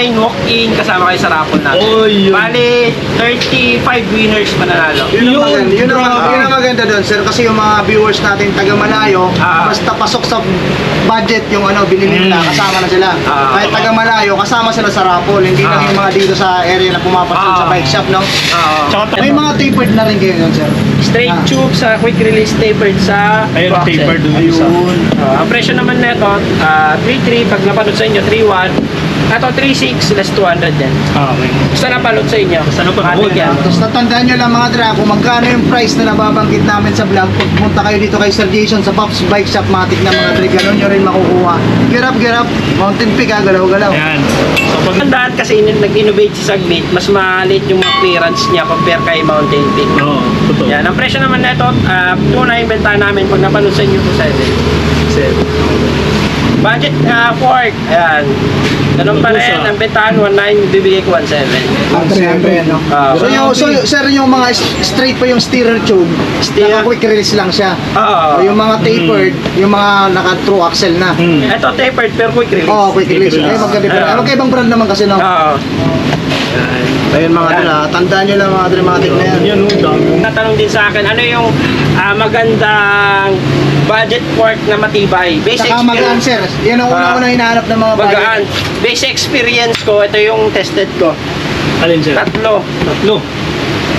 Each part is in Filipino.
online, walk-in, kasama kayo sa raffle natin. Yun. Bali, 35 winners mananalo. Yun ang maganda doon, sir, kasi yung mga viewers natin taga malayo, basta pasok sa budget yung binili nila, kasama na sila. Kahit taga malayo, kasama sila sa raffle, hindi lang yung mga dito sa area na pumapasok sa bike shop, no? May mga tapered na rin kayo yun, sir. Straight tube sa quick release tapered sa Ayun, boxer. tapered dun. Ayun. Ang presyo naman nito, 3.3 pag napanood sa inyo, 3.1. Ito 3.6 less 200 din. Okay. Basta napanood sa inyo. Basta napanood. matik yan. Tapos natandaan nyo lang mga dra, kung magkano yung price na nababanggit namin sa vlog, pag pumunta kayo dito kay Sir Jason sa Pops Bike Shop, matik na mga dra, ganun nyo rin makukuha. Get up, Mountain Peak, galaw-galaw. Ayan. So, pag Tandaan kasi nag-innovate si Sagmit, mas maliit yung clearance niya compare kay Mountain Peak. Oo, totoo. Yan, ang presyo naman nito, tunay bentahan namin pag napanood sa inyo to 7. Budget Ford, ayan. Ganun pa rin, ang bentahan 1.9, bibigay ko 1.7. No? So, sir, yung mga straight pa yung steerer tube, Steer. naka-quick release lang siya. Oo. O yung mga tapered, yung mga naka-true axle na. Ito tapered pero quick release. Quick release. Ay, magkaiba. Magkaibang brand naman kasi, no? Oo. Ayun mga dra, tandaan nyo lang mga dramatic na yan. yan, dami. Natanong din sa akin, ano yung magandang budget port na matibay? Basic Saka magaan, sir. Yan ang una-una hinahanap ng mga Magaan. Basic experience ko, ito yung tested ko. Alin, sir? Tatlo.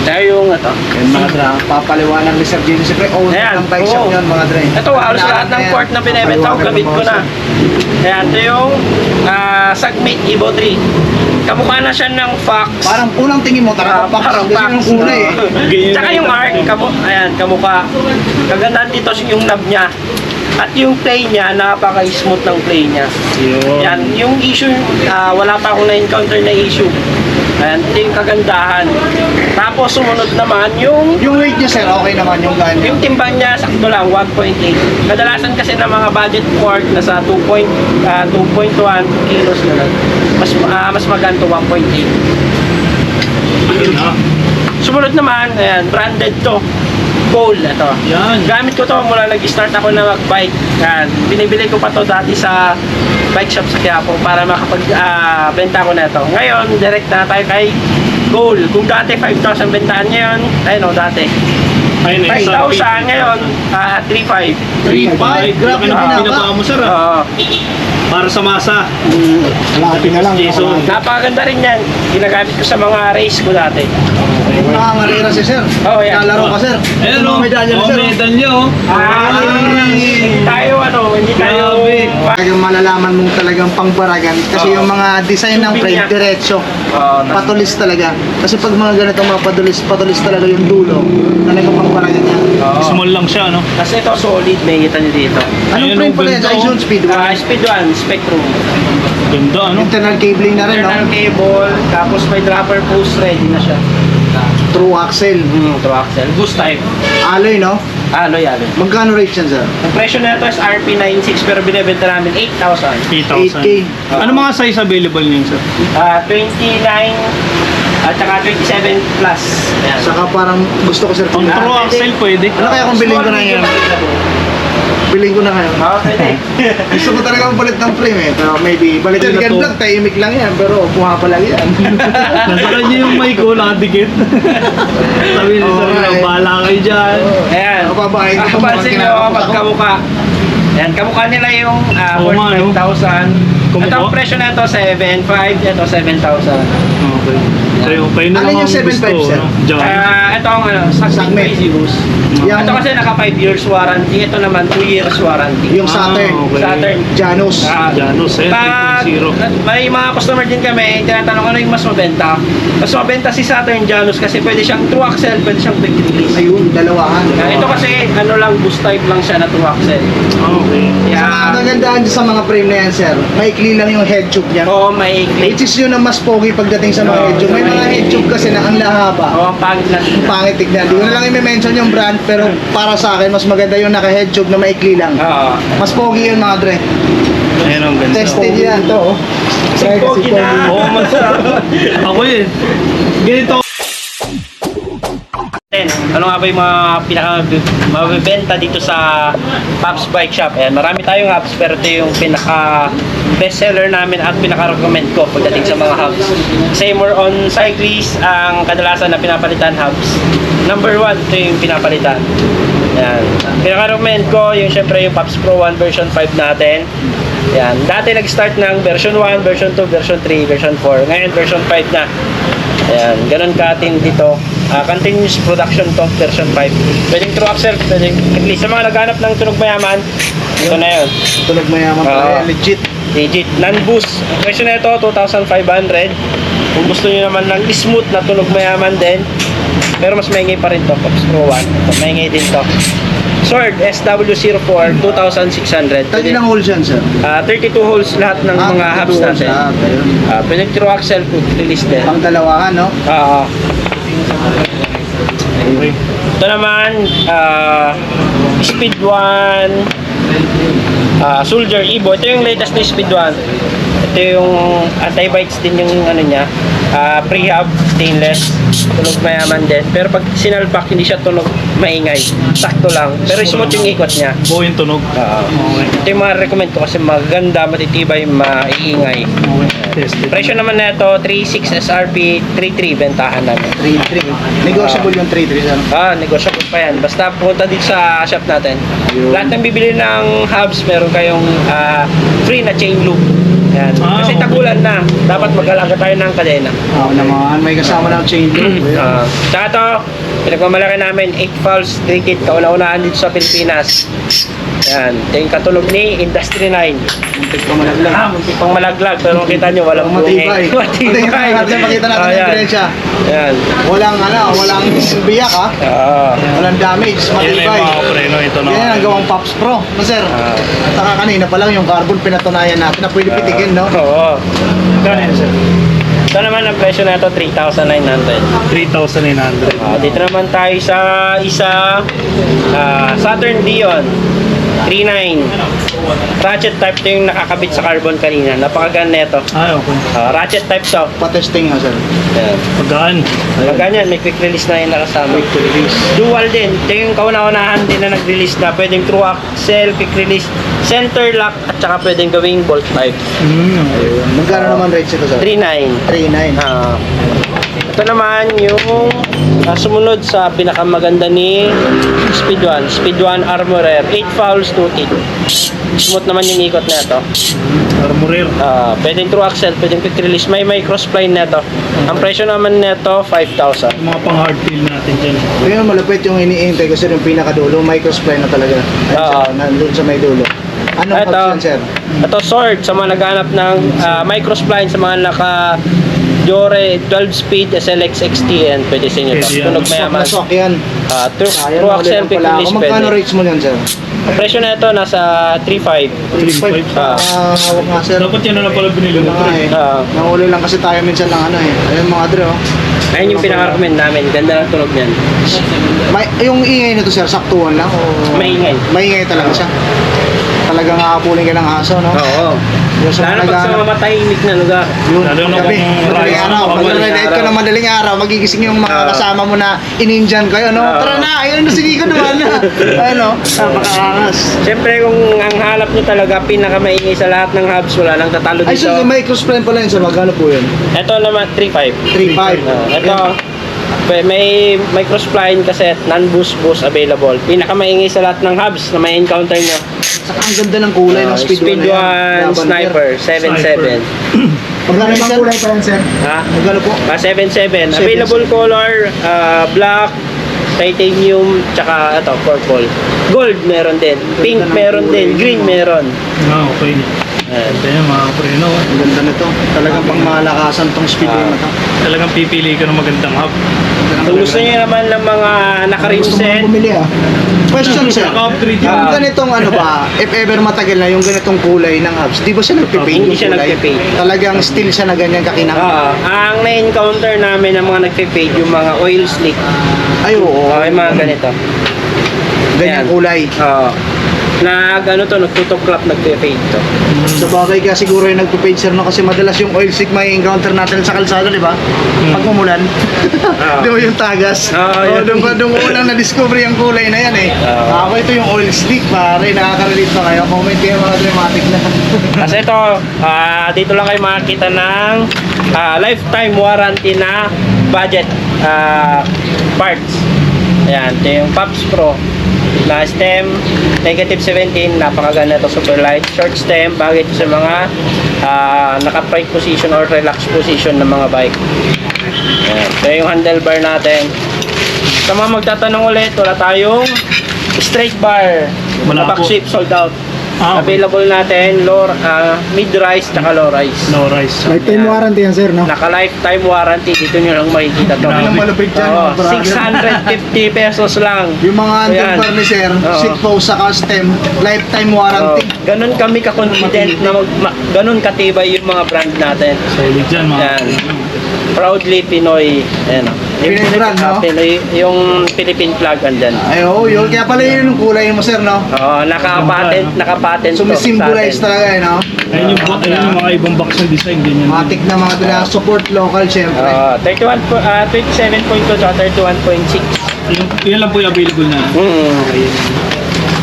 Ito yung ito. Yan mga dra, papaliwanag ni Sir Jason. Siyempre, owner Ayan, ng bike shop oo. yun mga dra. Ito, halos lahat ng port na binibenta ko, gamit ko na. Ayan, ito yung Sagmit Evo 3. Kamukha na siya ng Fox. Parang unang tingin mo, parang parang Fox. yung kulay eh. Ganyan Tsaka na yung ito. arc, ayan, kamukha. Kagandahan dito yung knob niya. At yung play niya, napaka-smooth ng play niya. Yun. Yan, yung issue, wala pa akong na-encounter na issue. Ayan, ito yung kagandahan. Tapos sumunod naman yung Yung weight niya, sir, okay naman yung gano'n. yung timbang niya, sakto lang, 1.8. Kadalasan kasi ng mga budget port, nasa 2.1 kilos na lang. Mas maganto, 1.8. Ayun na. Sumunod naman, ayan, branded to. Gold, ito. Yan. Gamit ko to mula nag-start ako na mag-bike. Yan. Binibili ko pa to dati sa bike shop sa Quiapo para makapag-benta ko na ito. Ngayon, direct na tayo kay Gold. Kung dati 5,000 bentahan ngayon, ayun o, dati. Ayun, 5,000 ngayon, 3,500. 3.5. Grabe na pinaba mo, sir. Oo. Para sa masa. Malapit na lang. Jason. Napakaganda rin yan. Ginagamit ko sa mga race ko dati. Yung nangangarera si sir. Oo, yan. Nalaro ka, sir. Ayan, Yung o. medalya ni sir. Medalya, o. Hindi tayo, hindi tayo. Talagang malalaman mong talagang pangbaragan kasi yung mga design ng frame diretso. Patulis talaga. Kasi pag mga ganito mga patulis talaga yung dulo. Talagang pangbaragan yan. Small lang siya, no? Kasi ito solid, may kita nyo dito. Anong Ayun, frame ang pala yan? ganda, Aisun Speed 1. Speed 1, Spectrum. Ganda, ano? Internal cabling na rin, no? Internal cable, tapos may dropper post ready na siya. True axle. True axle. Boost type. Alloy, no? Alloy. Magkano rate yan, sir? Ang presyo na ito is RP 96 pero binibenta namin 8,000. 8K. 8,000. Ano mga size available niyan, sir? 29 at saka 27 plus. Ayan. Saka parang gusto ko, sir. Ang Ah, Pro pwede. Axle pwede. Ano kaya kung bilhin ko na yan? Bilhin ko na ngayon. Pwede. Gusto ko talaga palit ng frame eh. Pero maybe, balik Ito yung na to. vlog, tahimik lang yan. Pero buha pa lang yan. Nasa kanya yung mic ko, nakadikit. Sabi ni sir, Okay. bahala kayo dyan. Ayan. Kapabahay ko, Pansin nyo, kinakapit ako. pagkamukha. Ayan, kamukha nila yung Oo worth nga, no? 5,000. Kamukha? Ito ang presyo na ito, 7,500. Ito, 7,000. Okay. Kayo na Ano lang yung ang 7.5, gusto, sir? no? Dyan. Ito ang Sagmit Sagmit. Crazy Boost. Yung- Ito kasi naka 5 years warranty. Ito naman 2 years warranty. Yung Saturn, okay. Saturn. Janus. Janus, eh, Pag 3.0. may mga customer din kami, tinatanong ano yung mas mabenta. Mas mabenta si Saturn Janus kasi pwede siyang true axle, pwede siyang quick release. Ayun, dalawahan. Ito kasi ano lang, boost type lang siya na true axle. Okay. Sa mga Kaya, kagandaan dyan sa mga frame na yan, sir, maikli lang yung head tube niya. oo, may clip. Which is yun ang mas pogi pagdating sa mga Oo. head tube. May mga head tube kasi na ang lahaba. Oo, ang pangit lang. Pangit tignan. Di ko na lang i-mention yung brand, pero para sa akin, mas maganda yung naka-head tube na maikli lang. Oo. Mas pogi yun mga dre. Ayan ang ganda. Tested yan to. Oh. Try kasi Pogi na. pogi. Oo, masarap. Ako yun. Ganito. Ano nga ba yung mga mabibenta dito sa Pops Bike Shop? Ayan, marami tayong apps pero ito yung pinaka best seller namin at pinaka-recommend ko pagdating sa mga hubs. Kasi more on cyclist ang kadalasan na pinapalitan hubs. Number 1, ito yung pinapalitan. Yan. Pinaka-recommend ko yung syempre yung Pops Pro 1 version 5 natin. Yan. Dati nag-start ng version 1, version 2, version 3, version 4. Ngayon version 5 na. Ayan, ganun ka-atin dito. Continuous production to, version 5. Pwedeng true axle, pwedeng at least sa mga naghanap ng tunog mayaman, ito na yun. Tunog mayaman pa, legit. Legit. Non-boost. Ang presyo na ito, 2,500. Kung gusto nyo naman ng smooth na tunog mayaman din, pero mas maingay pa rin to, Pops Pro 1. Ito, maingay din to. Sword SW04, 2,600. Tag ilang holes yan, sir? 32 holes lahat ng mga hubs natin. Pwedeng true axle, quick release din. Pang dalawahan, no? Oo. Okay. Ito naman, Speed 1 Soldier Evo. Ito yung latest na Speed 1. Ito yung anti-bites din yung ano niya. Pre-hub, stainless. Tunog mayaman din. Pero pag sinalpak, hindi siya tunog maingay. Sakto lang. Pero smooth yung ikot niya. Buo yung tunog. Ito yung mga recommend ko kasi maganda, matitibay, maiingay. Tested. Presyo naman na ito, 3.6 SRP, 3.3 bentahan namin. 3-3. Negotiable yung 3-3, sir. Negotiable pa yan. Basta punta dito sa shop natin. Lahat ng bibili ng hubs, meron kayong free na chain loop. Yan. Kasi okay. tagulan na. Dapat mag-alaga tayo ng kadena. Oo naman, may kasama ng chain loop. Tsaka ito, pinagmamalaki namin, 8 valves, 3 kit, kauna-unahan dito sa Pilipinas. Yan. Ito yung katunog ni Industry 9. Muntik pa malaglag. Muntik pang malaglag. Pero makita nyo, walang Matibay. Matibay. Matibay. Pakita natin ang diferensya. Yan. Walang biyak, ha? Walang damage, Yan na yung matibay. mga preno ito na. Yan ang gawang Pops Pro. No, sir? Taka kanina pa lang yung carbon pinatunayan natin na pwede pitikin, no? Oo. Ganyan, sir. Ito naman ang presyo na ito, 3,900. 3,900. Dito naman tayo sa isa Saturn Dion 3.9 ratchet type. Ito yung nakakabit sa carbon kanina. Napakaganda nito. Ay, okay. Ratchet type to. Pa-testing nga, sir. Yan. Pagkaan. Ganyan, may quick release na yung nakasama. Quick release. Dual din. Ito yung kauna-unahan din na nag-release na. Pwedeng true axle, quick release, center lock, at saka pwedeng gawing bolt type. Magkano naman rates ito, sir? 3.9. 3.9. Ito naman yung sumunod sa pinakamaganda ni Speed 1. Speed 1 Armorer. 8 fouls, 2 teeth. Smooth naman yung ikot na ito. Armorer. Pwedeng true axle, pwedeng quick release. May cross-spline na ito. Ang presyo naman nito 5,000. Mga pang hard feel natin dyan. Ngayon malupit yung iniintay ko, sir, yung pinakadulo. Microspline na talaga. Nandun sa may dulo. Anong Ito, option, sir? ito sword sa mga naghanap ng microspline, sa mga naka Jore 12 speed SLX XTN, pwede sa inyo ito. Pwede yan. Tunog mayaman. Nasok yan. True Ayan, axle, quick release Magkano pwede. rates mo yan, sir? Ang presyo na ito nasa 3,500. 3.5. Hawak nga, sir. Dapat yan na lang pala binili mo. Nahuli lang kasi tayo minsan ng ano eh. Ayun mga dre, oh. Ayun yung pinaka-recommend namin. Ganda ng tunog niyan. Yung ingay nito, sir, saktuhan lang o Maingay. Maingay talaga siya. Talagang hahabulin ka ng aso, no? Oo. Yung sa Lalo pag sa mamatahimik na lugar. Yun, Lalo na gabi. kung Madaling rice, araw. Pag madaling narinig ka araw. ng madaling araw, magigising yung mga kasama mo na ininjan kayo, no? Tara na, ayun, sige ko naman na. Ayun, no? Napakakangas. Siyempre kung ang hanap nyo talaga pinakamaingay sa lahat ng hubs, wala nang tatalo Ay, dito. sir, may cross-plane pala yun, sir. Magkano po yun? Ito naman 3,500. 3.5. Ito, may cross-flying cassette, non-boost boost available. Pinakamaingay sa lahat ng hubs na may encounter nyo. Saka ang ganda ng kulay ng Speed 1 1 Sniper 7.7. Magkano yung kulay pa yan, sir? Ha? Magkano po? 7.7. Available color, black, titanium, tsaka ito, purple. Gold meron din. Pink meron din. Green meron. Okay. Ito yung mga preno. Ang ganda nito. Talagang pang malakasan tong Speed 1 na to. Talagang pipili ka ng magandang hub. Kung gusto niyo naman ng mga naka-rim Gusto mo set, bumili, ah. Question, sir. Naka-upgrade Yung yun. ganitong ano ba, if ever matagal na yung ganitong kulay ng hubs, di ba siya nagpipaint Hindi yung siya kulay? nagpipaint. Talagang still siya na ganyan kakinang. ang na-encounter namin ng mga nagpe-fade, yung mga oil slick. Ay, oo. Yung mga ganito. Ganyan Ayan. kulay. nagtutuklap, nagpe-fade to. Sa bagay ka siguro yung nagpo-page sir no kasi madalas yung oil slick may encounter natin sa kalsada, di ba? Pag umulan. Di ba yung tagas? Oo, yun. Doon unang na-discover yung kulay na yan eh. Ako ito yung oil slick pare, nakaka-relate pa kayo. Comment kayo mga dramatic na. Kasi ito, dito lang kayo makakita ng lifetime warranty na budget parts. Ayan, ito yung Pops Pro na stem, negative 17, napakaganda ito, super light, short stem, bagay ito sa mga naka-pike position or relax position ng mga bike. Ayan, ito yung handlebar natin. Sa mga magtatanong ulit, wala tayong straight bar, Wala back po. shape, sold out. Okay. Available natin mid-rise at low rise. No rice. Lifetime warranty yan sir no? Naka-lifetime warranty, dito nyo lang makikita to. Grabe. Malupit yan, Oo, mga brother. 650 pesos lang. Yung mga Ayan. underbar ni sir, Oo. seat post sa custom, lifetime warranty. Ganun kami ka-confident na ganun katibay yung mga brand natin. Solid dyan mga. Yan. Proudly Pinoy. Ayan o. Pinoy brand, no? Pinoy, yung Philippine flag andyan. Ay oo, yun. Kaya pala yun yung kulay mo sir no? Oo, naka-patent to Sumisimbolize sa atin. talaga eh no? Ayun yung mga ibang box ng design. Ganyan. Matik na mga dala, support local syempre. 27.2 at 31.6. Yun lang po yung available na.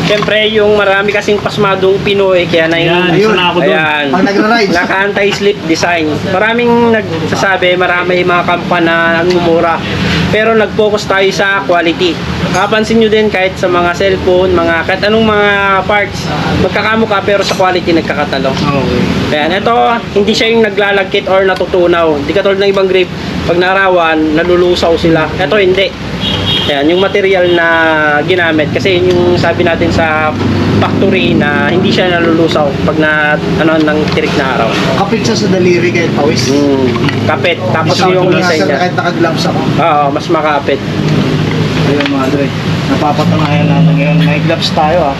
Siyempre, yung marami kasing pasmadong Pinoy, kaya na Yan, Ayun. sana ako doon. ayan, Pag nagra-rides. naka-anti-slip design. Maraming nagsasabi, marami mga kampana ang mumura. Pero nag-focus tayo sa quality. Kapansin nyo din kahit sa mga cellphone, kahit anong mga parts, magkakamukha pero sa quality nagkakatalo. Okay. Ayan, ito, hindi siya yung naglalagkit or natutunaw. Hindi katulad ng ibang grape, pag narawan, nalulusaw sila. Ito hindi. Ayan, yung material na ginamit. Kasi yun yung sabi natin sa factory na hindi siya nalulusaw pag ng tirik na araw. Kapit siya sa daliri kahit pawis. Kapit. Tapos Isang yung tulas. design niya. Kahit naka-gloves ako. Oo, mas makapit. Ayun mga dre, napapatunayan natin ngayon. May gloves tayo ah.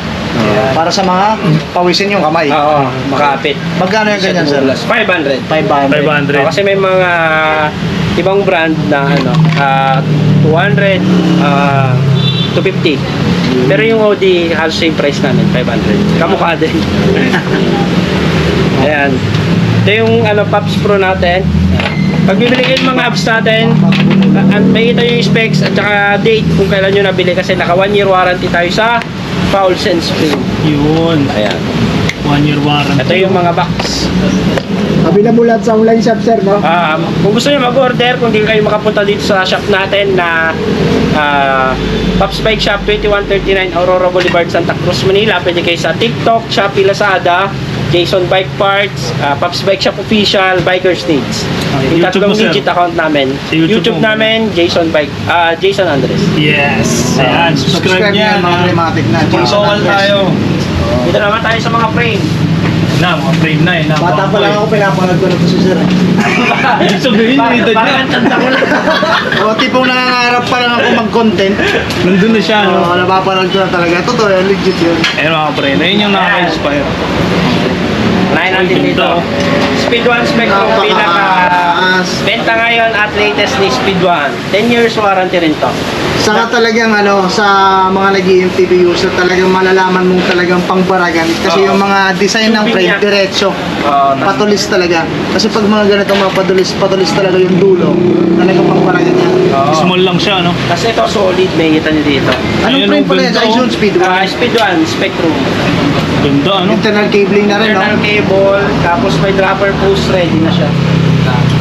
Para sa mga pawisin yung kamay. Oo, makapit. Magkano yung ganyan sir? 500. 500. Kasi may mga ibang brand na 200, 250. Pero yung Audi halos same price namin, 500. Kamukha din. Ayan. Ito yung Pops Pro natin. Pag bibili kayo ng mga apps natin, may ito yung specs at saka date kung kailan nyo nabili kasi naka 1 year warranty tayo sa Fouls and Spring. Yun. Ayan. 1 year warranty. Ito yung mga box. Available lahat sa online shop sir no? Kung gusto niyo mag-order, kung di kayo makapunta dito sa shop natin na Pops Bike Shop 2139 Aurora Boulevard, Santa Cruz, Manila, pwede kayo sa TikTok, Shopee, Lazada, Jason Bike Parts, Pops Bike Shop Official, Bikers Needs. Yung YouTube tatlong mo, sir. digit account namin. Sa YouTube YouTube mo. namin, Jason Andres. Yes. Ayan, subscribe niya niya. mga dramatic na. Mag-sawal tayo. Dito naman tayo sa mga frame. Na, mga frame na eh. Bata pa lang ako, pinapanood ko na ito si sir. Ibig sabihin yung edad niya. Parang tanda ko lang. O tipong nangangarap pa lang ako mag-content. Nandun na siya, no? Oo, napapanood ko na talaga. Totoo yun, legit yun. Ayun mga pre, na yun yung nakaka-inspire. Unahin natin Uy, dito. ganda. Speed 1 Spectrum pinaka benta ngayon at latest ni Speed 1. 10 years warranty rin to. Saka talagang sa mga nag-EMTB user, talagang malalaman mong talagang pangbaragan. Kasi yung mga design ng frame, Binyag. diretso. Oo, Patulis talaga. Kasi pag mga ganito mga patulis talaga yung dulo. Talagang pangbaragan yan. Oo. Small lang siya, no? Kasi ito solid, may kita nyo dito. Anong Ayun, frame ang pala yan? ganda, Sa Aisun Speed 1? Speed 1 Spectrum. Ganda, ano? Internal cabling na rin, no? Internal cable, tapos may dropper post ready na siya.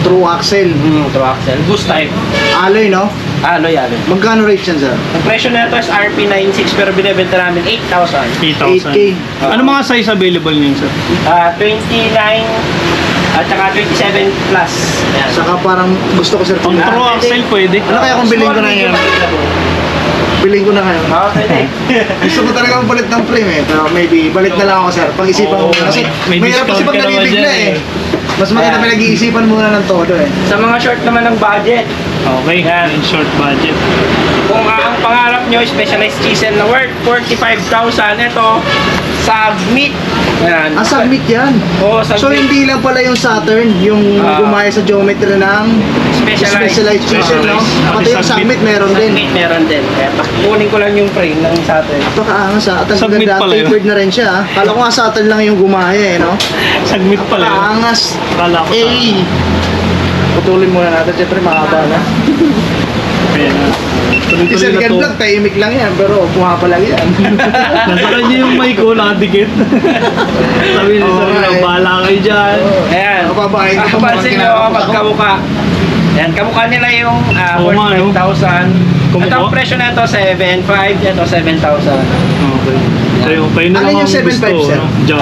True axle. True axle. Boost type. Alloy, no? Alloy. Magkano rate yan, sir? Ang presyo na ito is RP96 pero binibenta namin 8,000. 8,000. 8K. Ano mga size available niyo, sir? 29 at saka 27 plus. Ayan. Saka parang gusto ko, sir. Pang Ah, true pwede. axle pwede. Ano kaya kung bilhin ko na yan? Bilhin ko na ngayon. Oo, pwede. Gusto ko talaga balit ng frame eh. Pero maybe, balik na lang ako, sir. Pag-isipan ko. Oo, Kasi may mahirap kasi discount pag ka naman nabibigla dyan, eh. Mas maganda Ayan. pinag-iisipan muna ng todo eh. Sa mga short naman ng budget, Okay, in short budget. kung ang pangarap nyo specialized chisel na worth 45,000, ito, submit. Ayan. Submit yan. Oo, So submit. hindi lang pala yung Saturn, yung Ah. gumaya sa geometry ng Specialized chisel, no? Pati yung submit meron din. Submit meron din. Kaya kunin ko lang yung frame ng Saturn. Ito kaangas ha. At ang Submit ganda, pala yun. tapered na rin siya ha. Kala ko nga Saturn lang yung gumaya no? Sagmit pala yun. Kaangas. Kala ko Eh. Putulin muna natin. Siyempre mahaba na. Kaya na. Yung Tuloy-tuloy na second to. vlog, tahimik lang yan. Pero bumaba lang yan. Nasa kanya yung mic ko, nakadikit. Sabi ni Sir, Okay. bahala kayo dyan. Ayan. Kapabahin ko, Kapansin nyo kinakapag kapag ako. kamukha. Ayan, kamukha nila yung Oo nga, no? 45,000. Kamukha? Ito ang presyo na ito, 7,500. Ito, 7,000. Okay. Kayo na Ano lang yung ang 7.5, gusto. sir? no? Dyan.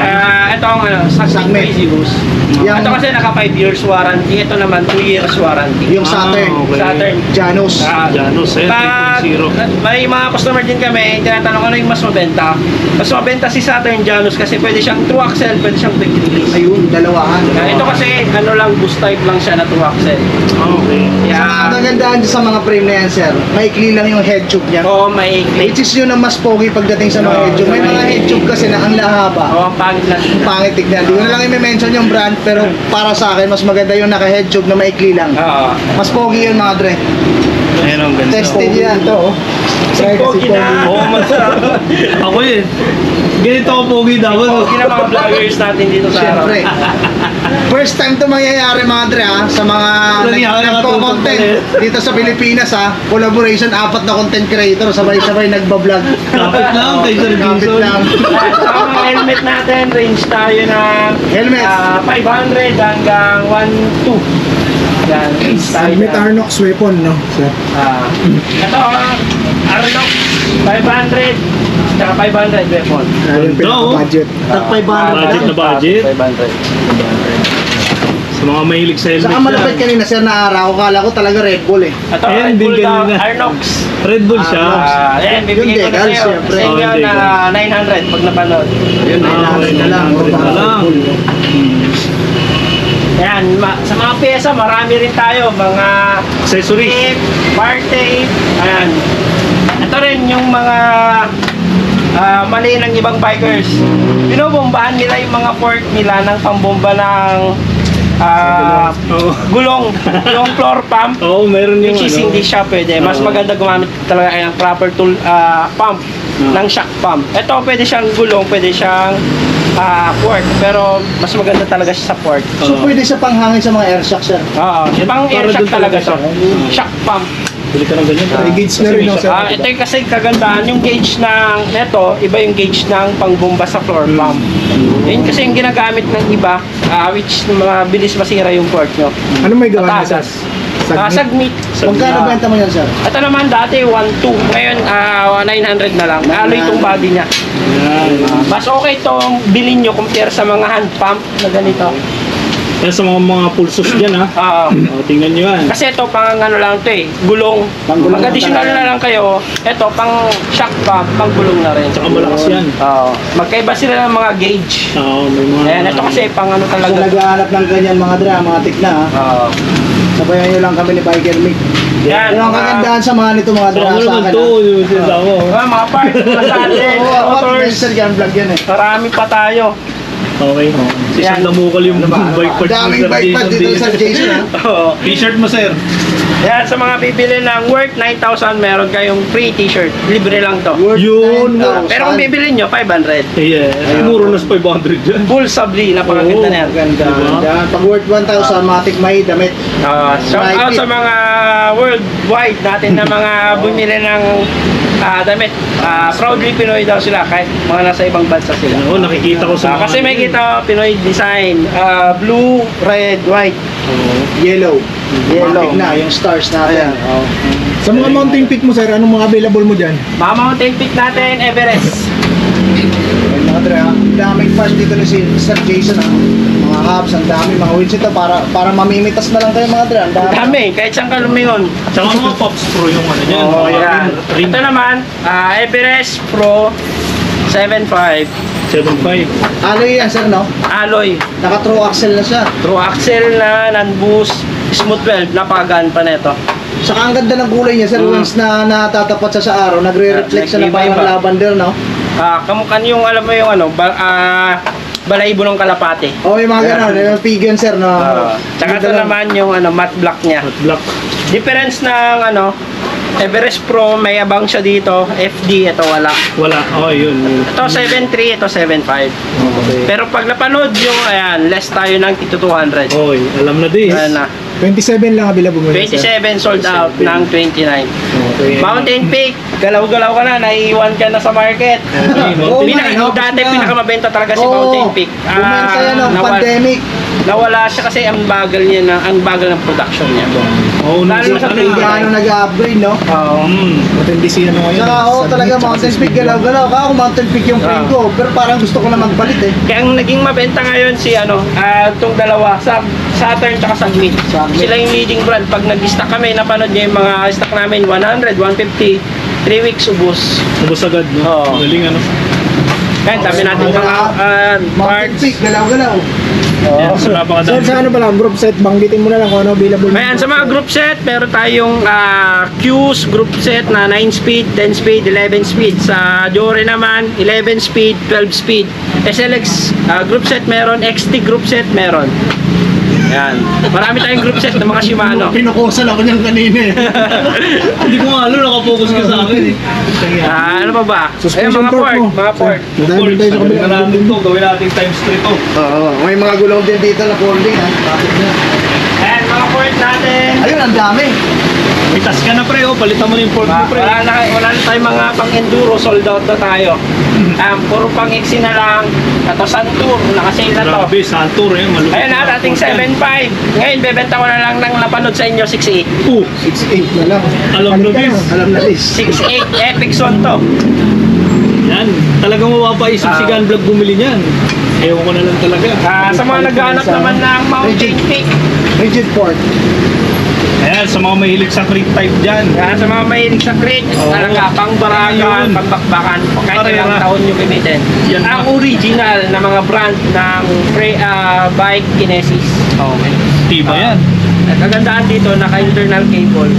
Ito ang Submit. Submit Crazy Boost. Yung- Ito kasi naka 5 years warranty. Ito naman 2 years warranty. Yung Saturn. okay. Saturn. Janus. Janus, eh, Pag 3.0. may mga customer din kami, tinatanong ano yung mas mabenta. Mas mabenta si Saturn Janus kasi pwede siyang true axle, pwede siyang quick release. Ayun, dalawahan. Ito kasi ano lang, boost type lang siya na true axle. Okay. Sa mga kagandahan dyan sa mga frame na yan, sir, maikli lang yung head tube niya. Oo, may Which is yun ang mas pogi pagdating sa mga head tube. May mga head tube kasi na ang lahaba. Oo, ang pangit lang. Pangit tignan. Di ko na lang i-mention yung brand, pero para sa akin, mas maganda yung naka-head tube na maikli lang. Oo. Mas pogi yun mga dre. Ayan ang ganda. Tested yan to. Oh. Try kasi Pogi na. Oo, mas. Ako yun. Ganito ako pogi dapat. Pogi na mga vloggers natin dito sa araw. Siyempre. First time to mangyayari mga dre ha, sa mga nagko-content dito sa Pilipinas ha. Collaboration, 4 na content creator, sabay-sabay nagbablog. Kapit lang kay Sir Kapit Jason. lang. Sa mga helmet natin, range tayo ng Helmet. 500 hanggang 1,200. Yan, range tayo Helmet na. Arnox weapon, no? Sir. Ito, Arnox, 500, tsaka 500 weapon. Yung Ganda, oh. pinaka-budget. Tag 500 Budget lang. na budget. 500. Sa mga mahilig sa helmet Saka malapit yan. kanina sir na araw, kala ko talaga Red Bull eh. Ito, Ayan, Red Bull din daw, kanina. Arnox. Red Bull siya. Ayan, bibigyan ko na decal, sa'yo. siyempre. Sa inyo Oh, na 900 pag napanood. Yun, Ah, 900 na lang. 900 na lang. Ayan, sa mga pyesa, marami rin tayo. Mga Accessories. tape, bar tape, ayan. Ito rin yung mga mali ng ibang bikers. Binobombahan nila yung mga fork nila ng pambomba ng Oo. gulong, yung floor pump. Oo, meron yung Which is hindi siya pwede. Mas Oo. maganda gumamit talaga ng proper tool, pump, ng shock pump. Ito pwede siyang gulong, pwede siyang fork. Pero mas maganda talaga siya sa fork. So pwede siya panghangin sa mga air shock sir. Oo, pang air Para shock dun talaga talaga siya. siya. Shock pump. Bili ka ng ganyan. May gauge na rin, no, sir? Ito yung kasi kagandahan, yung gauge ng neto, iba yung gauge ng pangbomba sa floor pump. Yun kasi yung ginagamit ng iba, which mga bilis masira yung fork nyo. Ano may gawa niya, sir? Matagas. Sagmit. Magkano Ah. benta mo yan sir? Ito naman dati 1,2. Ngayon 900 na lang. Naalo itong body niya. Yan. Mas okay itong bilhin nyo compare sa mga hand pump na ganito. Yan sa mga pulsos dyan ha. O, tingnan nyo yan. Kasi ito pang ano lang ito eh, gulong. Panggulong Mag-additional lang na lang kayo. Ito pang shock pump, pang gulong na rin. Tsaka malakas yan. Magkaiba sila ng mga gauge. Oo, may mga... Ayan, ito kasi pang ano Kung talaga. naghahanap ng ganyan mga dre, mga tikna ha. Oo. Sabayan nyo lang kami ni Biker Mick. Yan, Ano ang kagandahan sa mga nito mga dre Sama sa naman akin to, ha. yung sinasawa. Mga parts, mga sandal, Oo, ako motors. sir yan, vlog yan eh. Marami pa tayo. Okay. Si Yan. Sir Lamukal yung bike parts Daming bike pads dito sa Jason ha. Oo. T-shirt mo, sir. Yan, sa mga bibili ng worth 9,000, meron kayong free t-shirt. Libre lang to. Yun. 9,000. Pero kung bibili nyo, 500. Yeah. Muro na sa 500 dyan. Full sabli, napakaganda Oo, na yan. Ganda. Diba? Yan, pag worth 1,000, matik may damit. Shout out sa mga worldwide natin na mga bumili ng damit. Proudly Pinoy daw sila kahit mga nasa ibang bansa sila. Oo, nakikita ko sa mga... Kasi may kita Pinoy design. Blue, red, white. Yellow. Yellow. Matik na, yung stars natin. Sa mga mountain peak mo, sir, anong mga available mo dyan? Mga mountain peak natin, Everest. Ayun mga dre ha. Daming parts dito ni si Sir Jason ha. Mga hubs, ang dami, mga wheels ito para mamimitas na lang kayo mga dre. Ang dami. Dami, kahit saan ka lumingon. Tsaka mga Pops Pro yung ano yan. Oh, mga yan. rim Ito naman, Everest Pro 7.5 7.5. Ano yan sir no? alloy. Naka true axle na siya. True axle na, non-boost, smooth weld, napakagaan pa nito. Saka ang ganda ng kulay niya sir, once na natatapat siya sa araw, nagre-reflect siya na Iba-iba. parang lavender no? Kamukha yung alam mo yung ano, balahibo ng kalapate. Oh, yung mga gano'n, yung pigeon sir, no? Tsaka ito naman yung matte black niya. Black. Difference ng Everest Pro, may abang siya dito. FD, ito wala. Wala. Oh, yun. Ito 7.3, ito 7.5. Okay. Pero pag napanood yung, ayan, less tayo ng tito 200. Oy, alam na din. Ayan na. 27 lang available mo. 27 sold out ng 29. Okay. Mountain Peak, galaw-galaw ka na, naiiwan ka na sa market. Oo, Dati pinakamabenta talaga si Oo. Mountain Peak. Bumenta yan ng nawala- pandemic. Nawala siya kasi ang bagal niya ang bagal ng production niya. Oh, Lalo na sa Hindi Pilipinas. nag-upgrade, no? Oo. Matindi siya ano ngayon. Saka oo, talaga Mountain Peak, galaw-galaw. Ako Mountain Peak yung frame ko, pero parang gusto ko na magpalit eh. Kaya ang naging mabenta ngayon si itong dalawa, Saturn at Sagmit. Sagmit. Sila yung leading brand. Pag nag-stock kami, napanood niya yung mga stock namin, 100, 150, 3 weeks ubos. Ubus agad, no? Oo. Galing, ano? Kaya dami natin mga Mountain parts. Peak, galaw-galaw. Yan, so Sir, napakadami. sa ano pala, group set, banggitin mo na lang kung ano available mo. Ayan, sa mga group set, meron tayong Q's group set na 9 speed, 10 speed, 11 speed. Sa Jore naman, 11 speed, 12 speed. SLX group set meron, XT group set meron. Ayan. Marami tayong group set ng mga Shimano. Pinukusan ako niyang kanina eh. Hindi ko nga alam, nakafocus ka sa akin, eh. Ano pa ba? Ayan, Suspension mga torque port, mo. mga port. Madami tayo sa kabila. Gawin natin to, gawin natin times 3 to. Oo, may mga gulong din dito na folding ha. Bakit na? Ayan, mga port natin. Ayun, ang dami. Itas ka na, pre, oh. Palitan mo na yung port mo, pre. Wala na tayong mga pang-enduro, sold out na tayo. Puro pang-exi na lang. Ito, Santur, nakasale na to. Grabe, Santur, eh. Malupit. Ayan na, dating 7.5. Ngayon, bebenta ko na lang ng napanood sa inyo, 6.8. 6'8 na lang. Alam na Balik this. tayo. Alam na this. 6.8, Epic Son to. Yan. Talagang mapapaisip si Gun Vlog bumili niyan. Ewan ko na lang talaga. Sa mga naghahanap naman ng Mountain Peak. Rigid port. Ayan, sa mga mahilig sa crit type dyan. Sa mga mahilig sa crit, Oo. talaga, pang baragan, Ayun. pang bakbakan, kahit Karera. ilang taon nyo gamitin. Yan Ang na. original na mga brand ng bike Kinesis. Okay. Tiba yan. Ang kagandahan dito, naka-internal cable.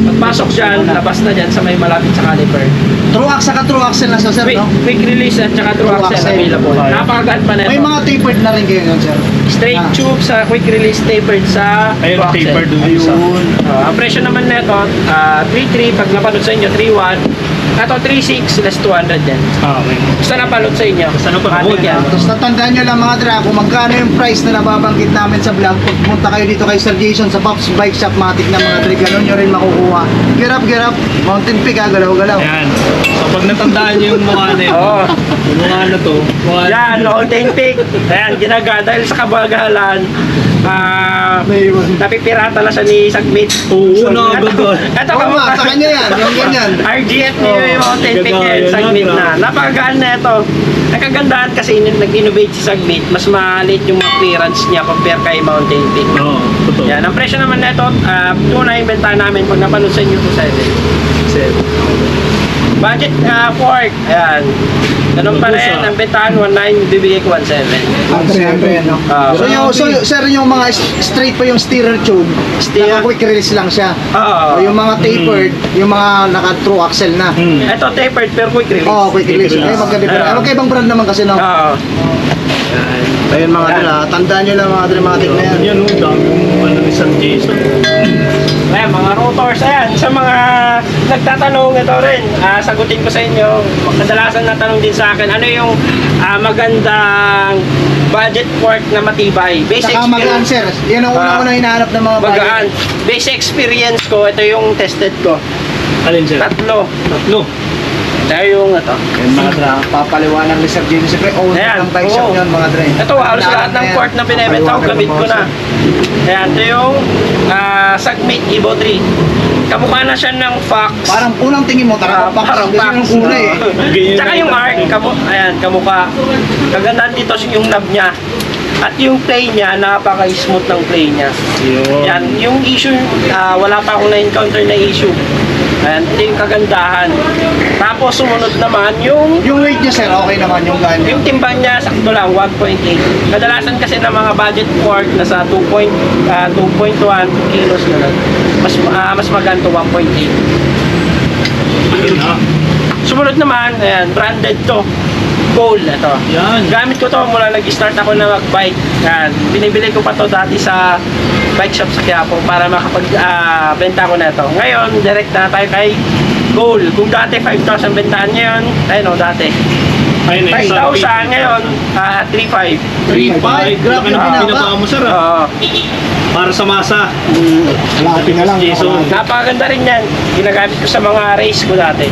Pagpasok dyan, labas na dyan sa may malapit sa caliper. True axle, saka true axle na sa sir, no? Quick release at saka true True axle axle. available. Ayun. Napakagaan pa May nito. mga tapered na rin kayo yun, sir. Straight Ah. tube sa quick release, tapered sa Ayun, true axle. tapered dun isa. Ang presyo naman nito, 3.3 pag napanood sa inyo, 3.1. Ito 3.6 less 200 din. Okay. Basta napanood sa inyo. Basta napanood. Matik yan. Tapos natandaan nyo lang mga dra, kung magkano yung price na nababanggit namin sa vlog, pumunta kayo dito kay Sir Jason sa Pops Bike Shop Matic na mga dra, ganun nyo rin makukuha. Get up, Mountain Peak ha, galaw-galaw. Ayan. So pag natandaan niyo yung mukha na yun, Oo. yung mukha na to, mukha Yan, Mountain Peak. Ayan, ginaga dahil sa kabagalan. Napipirata na siya ni Sagmit. Oo, nakagagol. Ito Oo nga, sa kanya yan, yung ganyan. RGF niyo yung Mountain Peak Gagaya yan, na, Sagmit na. grabe. Napakagaan na ito. Nakagandahan kasi nag-innovate si Sagmit. Mas maliit yung clearance niya compare kay Mountain Peak. Oo, totoo. Yan, ang presyo naman nito, 2 na inventa namin pag napanood sa inyo 2.7. Budget fork, ayan. Ganun pa rin, ang bentahan 1.9, bibigay ko 1.7. 100, no? So, sir, yung mga straight pa yung steerer tube, Steer. naka-quick release lang siya. Oo. Yung mga tapered, yung mga naka-true axle na. Ito tapered pero quick release. Oo, quick release. Ay, magka-different. Ay, magkaibang brand naman kasi, no? Oo. Ayun mga Yan. dra, tandaan nyo lang mga dramatic na yan. Yan, oh, dami yung ano ni San Jason. Ayan, mga rotors, ayan. Sa mga nagtatanong, ito rin, sagutin ko sa inyo. Kadalasan na tanong din sa akin, ano yung magandang budget fork na matibay? Basic Saka magaan, sir. Yan ang una-una hinahanap ng mga Magaan. Basic experience ko, ito yung tested ko. Alin siya? Tatlo. Tatlo. Ito yung ito. Yan mga dra, papaliwanag ni Sir James. Siyempre, owner Ayan, ng bike shop oo. yun mga dra. Ito, halos lahat ng Yan. port na binibenta ko, Papaliwanag gamit ng ko mga na. Ayan, ito yung Sagmit Evo 3. Kamukha na siya ng Fox. Parang unang tingin mo, Parang parang Fox. yung kulay eh. Ganyan Tsaka na yung ito. arc, ayan, kamukha. Kagandahan dito yung knob niya. At yung play niya, napaka-smooth ng play niya. Yun. Yan, yung issue, wala pa akong na-encounter na issue. Ayan, ito yung kagandahan. Tapos sumunod naman yung Yung weight niya, sir, okay naman yung ganyan. yung timbang niya sakto lang 1.8. Kadalasan kasi ng mga budget fork nasa 2.1 kilos na lang. Mas maganto 1.8. Yun na. Sumunod naman, ayan, branded to. Goal, ito. Yan. Gamit ko to mula nag-start ako na mag-bike. Yan. Binibili ko pa to dati sa bike shop sa Quiapo para makapag-benta ko na ito. Ngayon, direct na tayo kay Goal. Kung dati 5,000 bentahan ngayon, ayun o, dati. Ayun, 5,000 ngayon, 3,500. 3.5. Grabe na pinababa mo, sir. Oo. Para sa masa. Kalahati na lang. Jason. Napakaganda rin yan. Ginagamit ko sa mga race ko dati.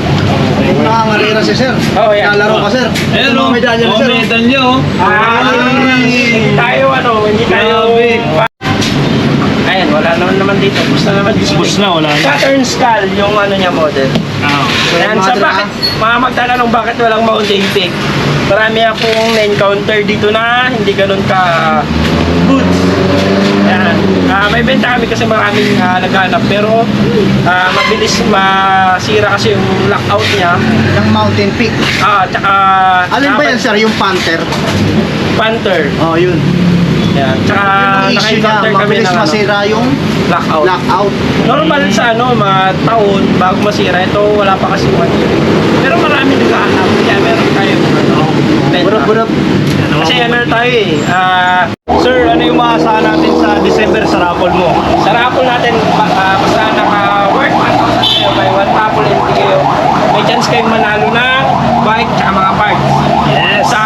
Kung nakakarera si sir, Oh, yan. lalaro ka sir. Ayun, Yung oh. mga medalya ni Oh, sir. medalya, oh. Hindi tayo hindi tayo... Grabe. Ayan, wala naman dito. Basta naman dito. Bus na, wala na. Saturn Skull, yung ano niya model. Ah. Ayan, sa bakit, mga magtatanong bakit walang mountain peak. Marami akong na-encounter dito na hindi ganun ka goods. Ayan. May benta kami kasi maraming naghanap pero mabilis masira kasi yung lockout niya. Yung Mountain Peak. Tsaka Alin ba yan sir? Yung Panther? Panther. Oh, yun. Ayan. Tsaka Yung issue niya, naka-encounter kami mabilis ng masira yung lockout. lockout. Normal sa mga taon bago masira. Ito wala pa kasi 1 year. Pero marami naghahanap. Kaya meron tayo benta. Burap-burap. Kasi ano tayo Sir, ano yung maasahan natin sa December sa raffle mo? sa raffle natin, basta naka-work 1,000 kayo, may 1 raffle hindi kayo. May chance kayong manalo ng bike tsaka mga parts. Yes. Sa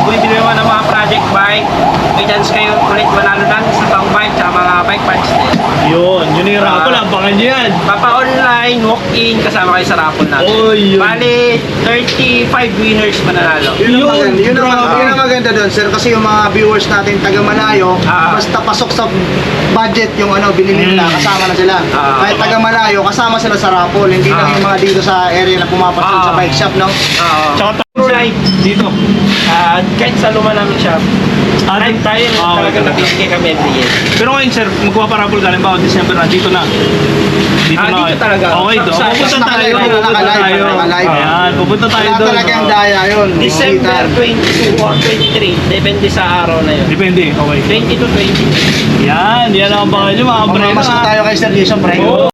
bumibili mo ng mga project bike, may chance kayo ulit manalo ng sa pang bike tsaka mga bike parts din. Yun yung raffle. Abangan nyo yan. Papa-online, walk-in, kasama kayo sa raffle natin. Oy, yun. Bali, 35 winners mananalo. Yun ang maganda doon sir kasi yung mga viewers natin taga malayo basta pasok sa budget yung binili nila kasama na sila. Kahit taga malayo kasama sila sa raffle, hindi lang yung mga dito sa area na pumapasok sa bike shop, no? Tsaka Right. dito. Kahit sa luma namin shop, kahit tayo talaga nabibigay kami every year. Pero ngayon sir, magpaparapol ka, halimbawa December na, dito na. Dito Dito talaga. Okay, doon. Sa- Pupunta sa- tayo. naka-live, Pupunta tayo. naka-live. Ayan, pupunta tayo Wala doon. talaga yung daya yun. December 22 or 23, depende sa araw na yun. Depende, okay. 20 to 23. Yan ang abangan nyo mga pre. Mas tayo kay Sir Jason, pre. Oo.